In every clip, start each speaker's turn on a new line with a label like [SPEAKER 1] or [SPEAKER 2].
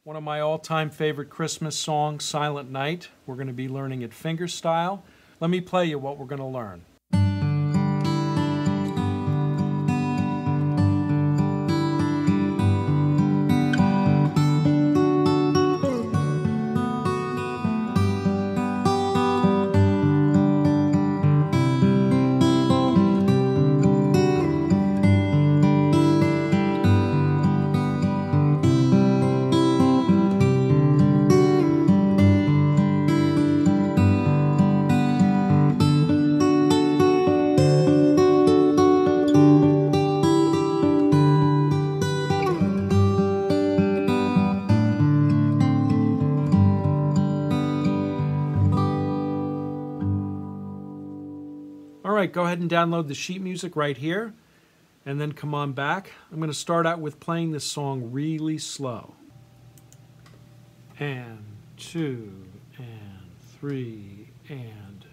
[SPEAKER 1] One of my all-time favorite Christmas songs, Silent Night. We're going to be learning it fingerstyle. Let me play you what we're going to learn. All right, go ahead and download the sheet music right here, and then come on back. I'm going to start out with playing this song really slow. And 2, and 3, and...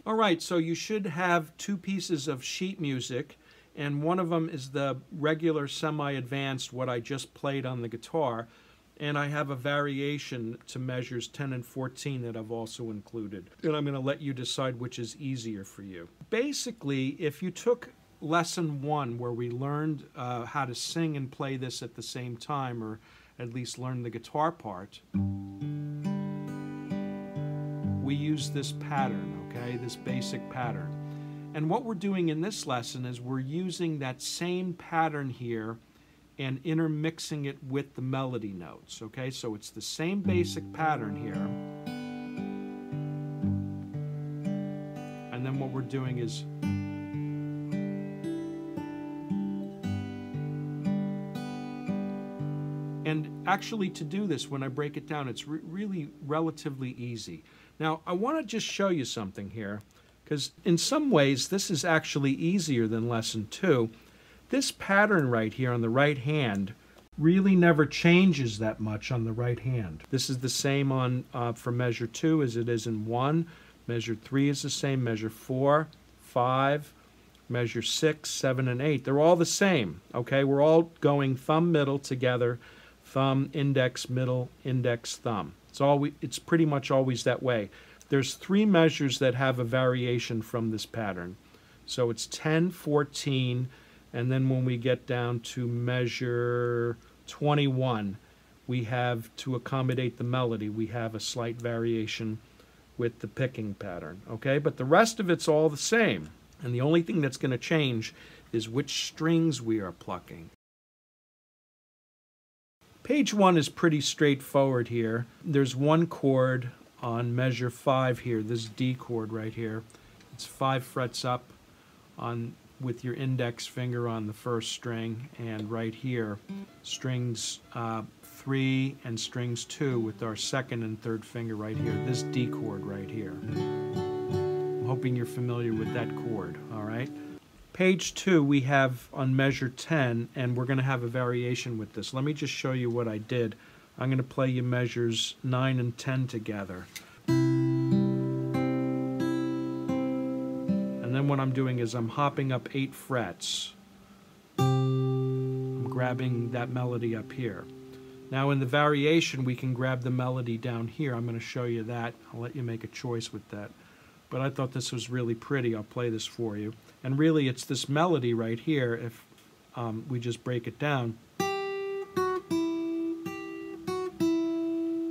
[SPEAKER 1] All right, so you should have 2 pieces of sheet music, and one of them is the regular semi-advanced, what I just played on the guitar, and I have a variation to measures 10 and 14 that I've also included. And I'm going to let you decide which is easier for you. Basically, if you took lesson 1, where we learned how to sing and play this at the same time, or at least learn the guitar part, we use this pattern, okay, this basic pattern. And what we're doing in this lesson is we're using that same pattern here and intermixing it with the melody notes, okay? So it's the same basic pattern here. And then what we're doing is and actually, to do this, when I break it down, it's really relatively easy. Now, I want to just show you something here, because in some ways, this is actually easier than lesson 2. This pattern right here on the right hand really never changes that much on the right hand. This is the same on for measure 2 as it is in 1. Measure 3 is the same. Measure 4, 5, measure 6, 7, and 8. They're all the same, okay? We're all going thumb, middle together, thumb, index, middle, index, thumb. It's pretty much always that way. There's 3 measures that have a variation from this pattern. So it's 10, 14, and then when we get down to measure 21, we have, to accommodate the melody, we have a slight variation with the picking pattern, okay? But the rest of it's all the same. And the only thing that's going to change is which strings we are plucking. Page 1 is pretty straightforward here. There's one chord on measure 5 here, this D chord right here. It's 5 frets up with your index finger on the first string, and right here, strings 3 and strings 2 with our second and third finger right here, this D chord right here. I'm hoping you're familiar with that chord, all right? Page 2 we have on measure 10, and we're going to have a variation with this. Let me just show you what I did. I'm going to play you measures 9 and 10 together. And then what I'm doing is I'm hopping up 8 frets. I'm grabbing that melody up here. Now in the variation we can grab the melody down here. I'm going to show you that. I'll let you make a choice with that. But I thought this was really pretty. I'll play this for you. And really it's this melody right here, if we just break it down.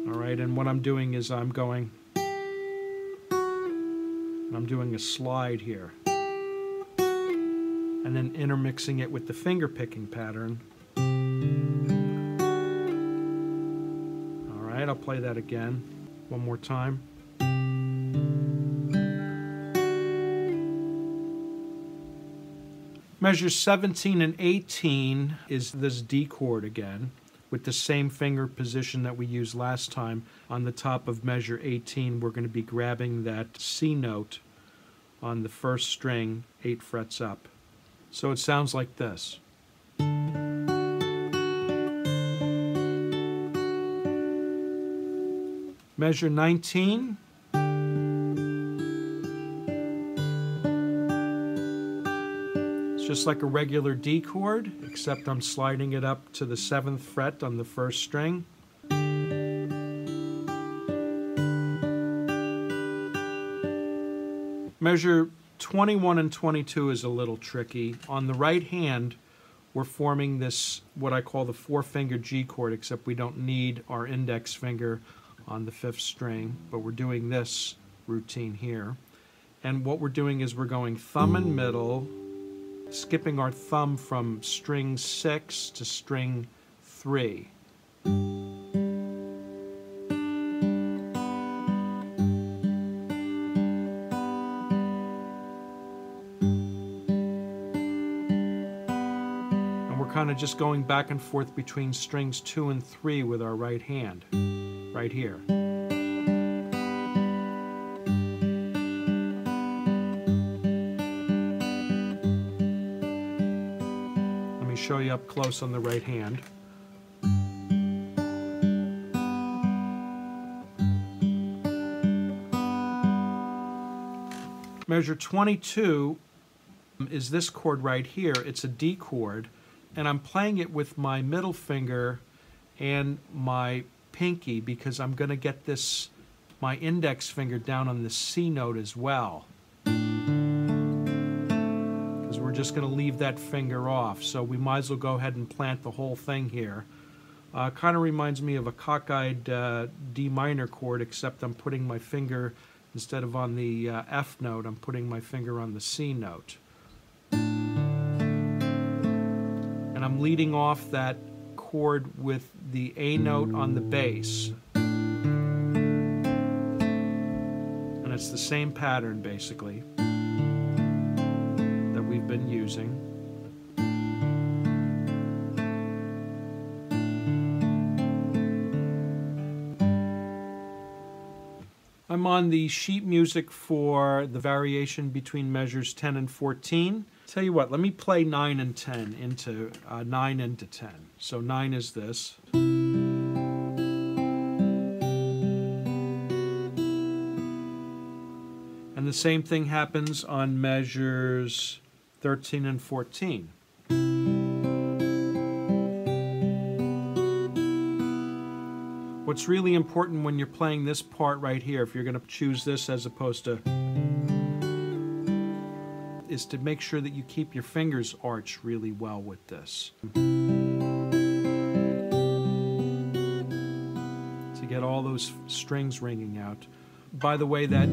[SPEAKER 1] Alright, and what I'm doing is I'm doing a slide here. And then intermixing it with the finger picking pattern. Alright, I'll play that again one more time. Measures 17 and 18 is this D chord again, with the same finger position that we used last time. On the top of measure 18, we're going to be grabbing that C note on the first string, 8 frets up. So it sounds like this. Measure 19. Just like a regular D chord, except I'm sliding it up to the 7th fret on the first string. Measure 21 and 22 is a little tricky. On the right hand, we're forming this, what I call the 4-finger G chord, except we don't need our index finger on the 5th string, but we're doing this routine here. And what we're doing is we're going thumb and middle, skipping our thumb from string 6 to string 3. And we're kind of just going back and forth between strings 2 and 3 with our right hand, right here. Show you up close on the right hand. Measure 22 is this chord right here. It's a D chord, and I'm playing it with my middle finger and my pinky because I'm going to get this, my index finger down on the C note as well. We're just going to leave that finger off, so we might as well go ahead and plant the whole thing here. Kind of reminds me of a cockeyed D minor chord, except I'm putting my finger, instead of on the F note, I'm putting my finger on the C note. And I'm leading off that chord with the A note on the bass. And it's the same pattern, basically, we've been using. I'm on the sheet music for the variation between measures 10 and 14. Tell you what, let me play 9 and 10 into 9 into 10. So 9 is this. And the same thing happens on measures 13 and 14. What's really important when you're playing this part right here, if you're going to choose this as opposed to, is to make sure that you keep your fingers arched really well with this. To get all those strings ringing out. By the way, that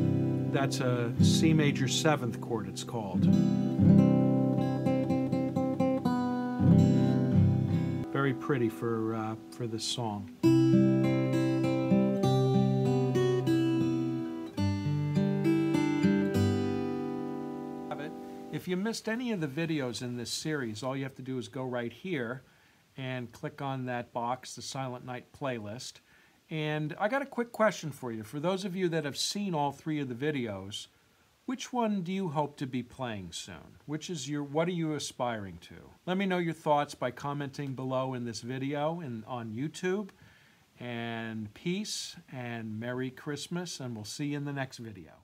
[SPEAKER 1] That's a C major 7th chord, it's called. Very pretty for this song. If you missed any of the videos in this series, all you have to do is go right here and click on that box, the Silent Night playlist. And I got a quick question for you. For those of you that have seen all 3 of the videos, which one do you hope to be playing soon? What are you aspiring to? Let me know your thoughts by commenting below in this video on YouTube. And peace and Merry Christmas, and we'll see you in the next video.